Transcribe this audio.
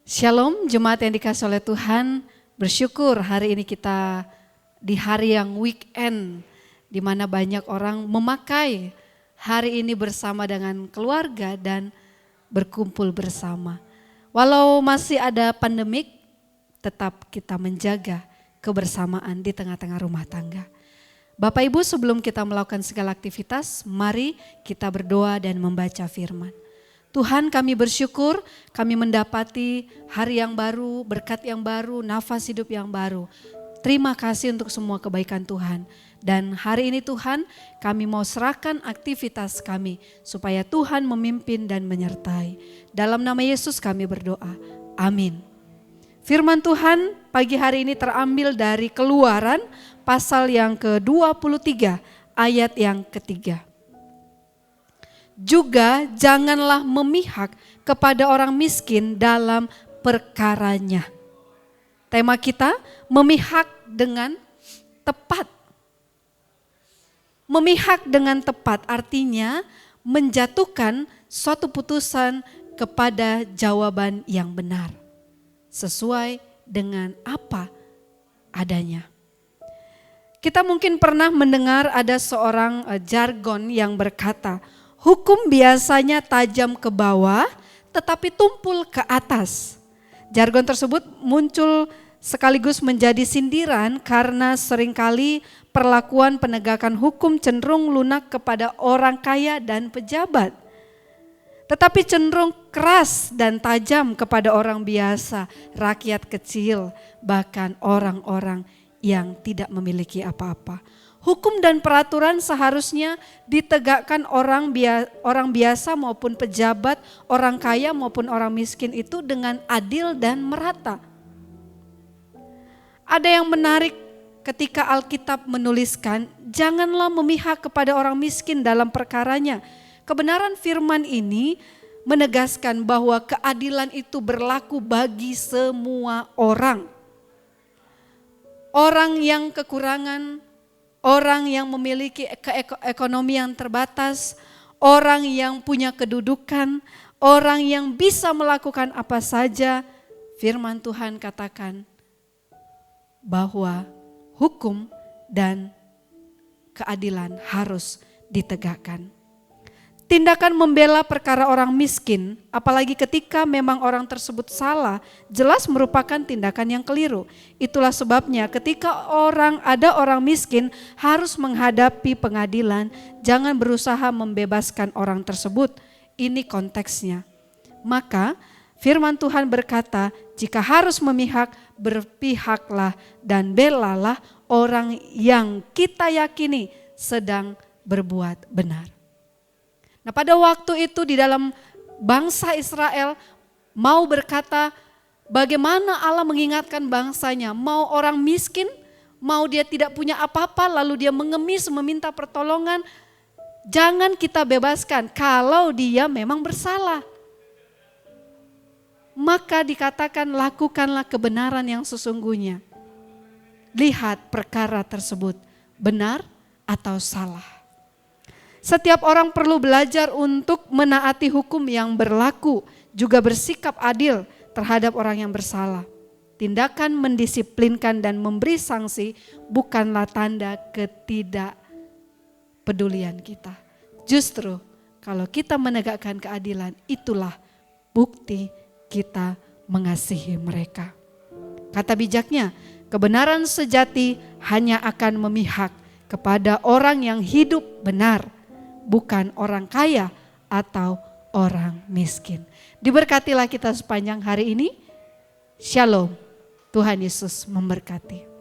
Shalom jemaat yang dikasih oleh Tuhan, bersyukur hari ini kita di hari yang weekend, di mana banyak orang memakai hari ini bersama dengan keluarga dan berkumpul bersama. Walau masih ada pandemik, tetap kita menjaga kebersamaan di tengah-tengah rumah tangga. Bapak Ibu, sebelum kita melakukan segala aktivitas, mari kita berdoa dan membaca firman. Tuhan, kami bersyukur kami mendapati hari yang baru, berkat yang baru, nafas hidup yang baru. Terima kasih untuk semua kebaikan Tuhan. Dan hari ini Tuhan, kami mau serahkan aktivitas kami supaya Tuhan memimpin dan menyertai. Dalam nama Yesus kami berdoa. Amin. Firman Tuhan pagi hari ini terambil dari Keluaran pasal yang ke-23 ayat yang ketiga. Juga janganlah memihak kepada orang miskin dalam perkaranya. Tema kita memihak dengan tepat. Memihak dengan tepat artinya menjatuhkan suatu putusan kepada jawaban yang benar. Sesuai dengan apa adanya. Kita mungkin pernah mendengar ada seorang jargon yang berkata, hukum biasanya tajam ke bawah tetapi tumpul ke atas. Jargon tersebut muncul sekaligus menjadi sindiran karena seringkali perlakuan penegakan hukum cenderung lunak kepada orang kaya dan pejabat. Tetapi cenderung keras dan tajam kepada orang biasa, rakyat kecil, bahkan orang-orang yang tidak memiliki apa-apa. Hukum dan peraturan seharusnya ditegakkan orang biasa maupun pejabat, orang kaya maupun orang miskin itu dengan adil dan merata. Ada yang menarik ketika Alkitab menuliskan, janganlah memihak kepada orang miskin dalam perkaranya. Kebenaran firman ini menegaskan bahwa keadilan itu berlaku bagi semua orang. Orang yang kekurangan, orang yang memiliki ekonomi yang terbatas, orang yang punya kedudukan, orang yang bisa melakukan apa saja, firman Tuhan katakan bahwa hukum dan keadilan harus ditegakkan. Tindakan membela perkara orang miskin, apalagi ketika memang orang tersebut salah, jelas merupakan tindakan yang keliru. Itulah sebabnya ketika ada orang miskin harus menghadapi pengadilan, jangan berusaha membebaskan orang tersebut. Ini konteksnya. Maka firman Tuhan berkata, jika harus memihak, berpihaklah dan belalah orang yang kita yakini sedang berbuat benar. Nah, pada waktu itu di dalam bangsa Israel mau berkata bagaimana Allah mengingatkan bangsanya, mau orang miskin, mau dia tidak punya apa-apa lalu dia mengemis meminta pertolongan, jangan kita bebaskan kalau dia memang bersalah. Maka dikatakan lakukanlah kebenaran yang sesungguhnya. Lihat perkara tersebut benar atau salah. Setiap orang perlu belajar untuk menaati hukum yang berlaku, juga bersikap adil terhadap orang yang bersalah. Tindakan mendisiplinkan dan memberi sanksi bukanlah tanda ketidakpedulian kita. Justru kalau kita menegakkan keadilan, itulah bukti kita mengasihi mereka. Kata bijaknya, kebenaran sejati hanya akan memihak kepada orang yang hidup benar, bukan orang kaya atau orang miskin. Diberkatilah kita sepanjang hari ini. Shalom. Tuhan Yesus memberkati.